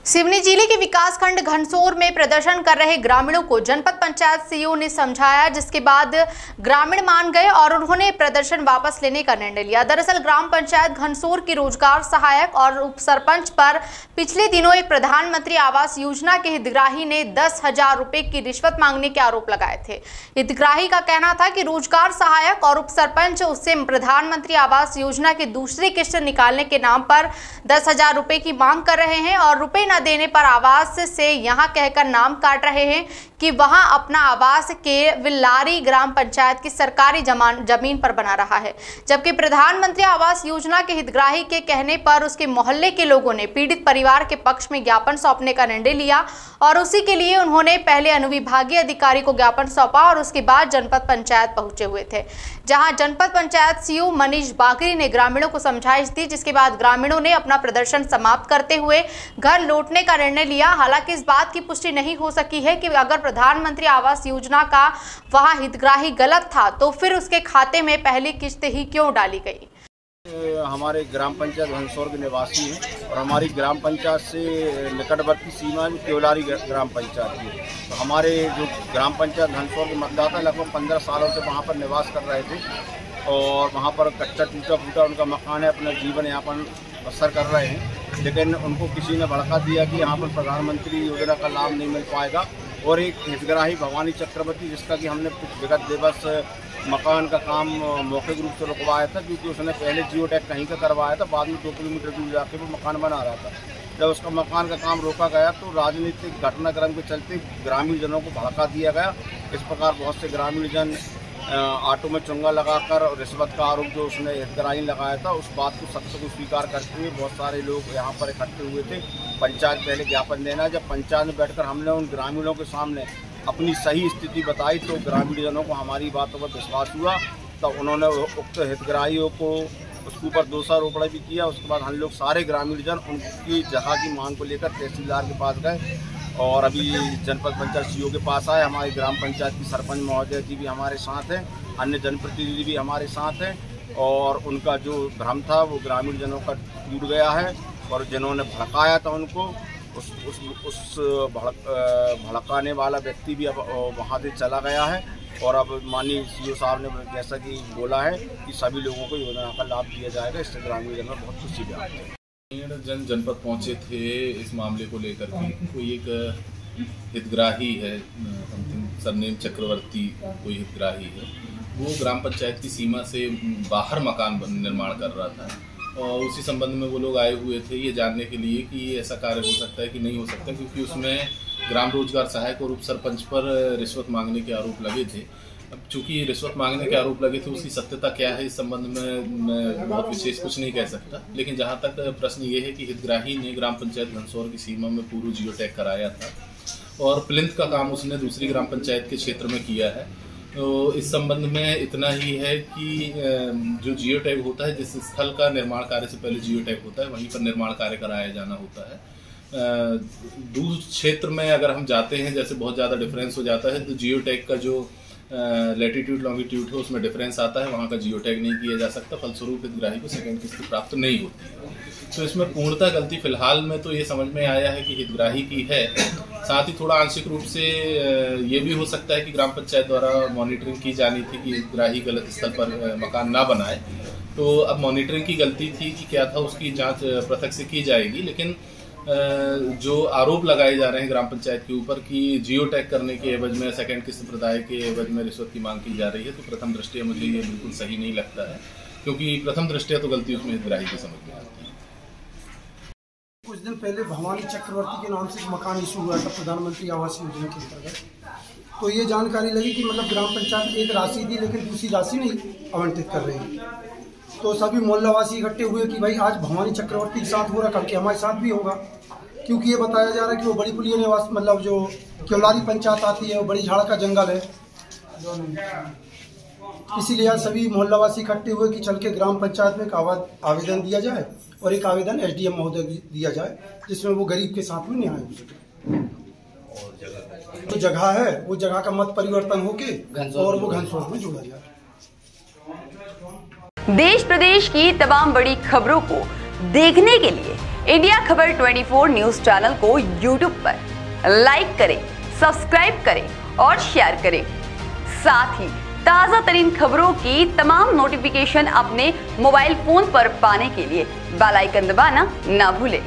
सिवनी जिले के विकासखंड घनसोर में प्रदर्शन कर रहे ग्रामीणों को जनपद पंचायत सीईओ ने समझाया, जिसके बाद ग्रामीण मान गए और उन्होंने प्रदर्शन वापस लेने का निर्णय लिया। दरअसल ग्राम पंचायत घनसोर की रोजगार सहायक और उप सरपंच पर पिछले दिनों एक प्रधानमंत्री आवास योजना के हितग्राही ने 10,000 रुपए की रिश्वत मांगने के आरोप लगाए थे। हितग्राही का कहना था कि रोजगार सहायक और उप सरपंच उससे प्रधानमंत्री आवास योजना की दूसरी किस्त निकालने के नाम पर 10,000 रुपए की मांग कर रहे हैं और रुपए न देने पर आवास से यहां कहकर नाम काट रहे हैं कि वहां अपना आवास के विल्लारी ग्राम पंचायत की सरकारी जमीन पर बना रहा है, जबकि प्रधानमंत्री आवास योजना के हितग्राही के कहने पर उसके मोहल्ले के लोगों ने पीड़ित परिवार के पक्ष में ज्ञापन सौंपने का निर्णय लिया और उसी के लिए उन्होंने पहले अनुविभागीय अधिकारी को ज्ञापन सौंपा और उसके बाद जनपद पंचायत पहुंचे हुए थे, जहां जनपद पंचायत सीईओ मनीष बागरी ने ग्रामीणों को समझाइश दी, जिसके बाद ग्रामीणों ने अपना प्रदर्शन समाप्त करते हुए घर लौटने का निर्णय लिया। हालांकि इस बात की पुष्टि नहीं हो सकी है कि अगर प्रधानमंत्री आवास योजना का वहां हितग्राही गलत था तो फिर उसके खाते में पहली किस्त ही क्यों डाली गई। हमारे ग्राम पंचायत घनसोर के निवासी हैं और हमारी ग्राम पंचायत से निकटवर्ती सीमा में केवलारी ग्राम पंचायत की। तो हमारे जो ग्राम पंचायत घनसोर के मतदाता लगभग 15 सालों से वहाँ पर निवास कर रहे थे और वहाँ पर कच्चा टूटा फूटा उनका मकान है, अपना जीवन यापन बसर कर रहे हैं, लेकिन उनको किसी ने भड़का दिया कि यहाँ पर प्रधानमंत्री योजना का लाभ नहीं मिल पाएगा। और एक हितग्राही भवानी चक्रवर्ती, जिसका कि हमने कुछ विगत दिवस मकान का काम मौखिक रूप से रुकवाया था, क्योंकि उसने पहले जियो टैग कहीं का करवाया था, बाद में 2 किलोमीटर दूर जाके वो मकान बना रहा था। जब उसका मकान का काम रोका गया तो राजनीतिक घटनाक्रम के चलते ग्रामीण जनों को भड़का दिया गया। इस प्रकार बहुत से ग्रामीण जन ऑटो में चुंगा लगाकर रिश्वत का आरोप जो उसने हितग्राही लगाया था, उस बात को सत्य को स्वीकार करते हुए बहुत सारे लोग यहाँ पर इकट्ठे हुए थे। पंचायत पहले ज्ञापन देना, जब पंचायत में बैठकर हमने उन ग्रामीणों के सामने अपनी सही स्थिति बताई तो ग्रामीण जनों को हमारी बातों पर विश्वास हुआ। तो उन्होंने उक्त हितग्राहियों को उसके ऊपर दोषारोपण भी किया। उसके बाद हम लोग सारे ग्रामीण जन उनकी जगह की मांग को लेकर तहसीलदार के पास गए और अभी जनपद पंचायत सीईओ के पास आए। हमारी ग्राम पंचायत की सरपंच महोदय जी भी हमारे साथ हैं, अन्य जनप्रतिनिधि भी हमारे साथ हैं और उनका जो भ्रम था वो ग्रामीण जनों का टूट गया है और जिन्होंने भड़काया था उनको उस भड़काने वाला व्यक्ति भी अब वहाँ से चला गया है। और अब माननीय सीईओ साहब ने जैसा कि बोला है कि सभी लोगों को योजना का लाभ दिया जाएगा। इससे ग्रामीण जन में बहुत खुशी भी आती है। जनपद पहुंचे थे इस मामले को लेकर के। कोई एक हितग्राही है, सरनेम चक्रवर्ती कोई हितग्राही है, वो ग्राम पंचायत की सीमा से बाहर मकान निर्माण कर रहा था और उसी संबंध में वो लोग आए हुए थे ये जानने के लिए कि ऐसा कार्य हो सकता है कि नहीं हो सकता, क्योंकि उसमें ग्राम रोजगार सहायक और उप सरपंच पर रिश्वत मांगने के आरोप लगे थे। अब चूंकि रिश्वत मांगने के आरोप लगे थे, उसकी सत्यता क्या है इस संबंध में मैं बहुत विशेष कुछ नहीं कह सकता, लेकिन जहां तक प्रश्न ये है कि हितग्राही ने ग्राम पंचायत घनसोर की सीमा में पूर्व जियो टैग कराया था और प्लिंथ का काम उसने दूसरी ग्राम पंचायत के क्षेत्र में किया है। तो इस संबंध में इतना ही है कि जो जियो टैग होता है, जिस स्थल का निर्माण कार्य से पहले जियो टैग होता है वहीं पर निर्माण कार्य कराया जाना होता है। दूर क्षेत्र में अगर हम जाते हैं, जैसे बहुत ज़्यादा डिफरेंस हो जाता है, तो जियो टैग का जो लैटिट्यूड लॉन्गिट्यूड है उसमें डिफरेंस आता है, वहाँ का जियो टैग नहीं किया जा सकता, फलस्वरूप हितग्राही को सेकंड किस्त प्राप्त नहीं होती है। तो इसमें पूर्णतः गलती फिलहाल में तो ये समझ में आया है कि हितग्राही की है। साथ ही थोड़ा आंशिक रूप से ये भी हो सकता है कि ग्राम पंचायत द्वारा मॉनिटरिंग की जानी थी कि हितग्राही गलत स्थल पर मकान ना बनाए। तो अब मॉनिटरिंग की गलती थी कि क्या था, उसकी जांच पृथक से की जाएगी, लेकिन जो आरोप लगाए जा रहे हैं ग्राम पंचायत के ऊपर कि जियो टैग करने के एवज में सेकंड किस्त प्रदाय के एवज में रिश्वत की मांग की जा रही है, तो प्रथम दृष्टया मुझे ये बिल्कुल सही नहीं लगता है, क्योंकि प्रथम दृष्टया तो गलती उसमें हितग्राही की समझ में आती है। कुछ दिन पहले भवानी चक्रवर्ती के नाम से एक मकान इशू हुआ था प्रधानमंत्री आवास योजना के अंतर्गत। तो ये जानकारी लगी कि मतलब ग्राम पंचायत एक राशि दी लेकिन दूसरी राशि नहीं आवंटित कर रही है। तो सभी मोहल्लावासी इकट्ठे हुए कि भाई आज भवानी चक्रवर्ती के साथ हो रहा, कल के हमारे साथ भी होगा, क्योंकि ये बताया जा रहा है कि वो बड़ी पुलिया निवास मतलब जो केवलारी पंचायत आती है वो बड़ी झाड़ का जंगल है। इसीलिए आज सभी मोहल्लावासी इकट्ठे हुए कि चल के ग्राम पंचायत में एक आवेदन दिया जाए और एक आवेदन एसडीएम महोदय दिया जाए, जिसमें वो गरीब के साथ में न्याय हो सके। जो जगह है वो जगह का मत परिवर्तन होके और वो घनसोर में जोड़ा जाए। देश प्रदेश की तमाम बड़ी खबरों को देखने के लिए इंडिया खबर 24 न्यूज चैनल को यूट्यूब पर लाइक करें, सब्सक्राइब करें और शेयर करें। साथ ही ताज़ा तरीन खबरों की तमाम नोटिफिकेशन अपने मोबाइल फोन पर पाने के लिए बेल आइकन दबाना ना भूलें।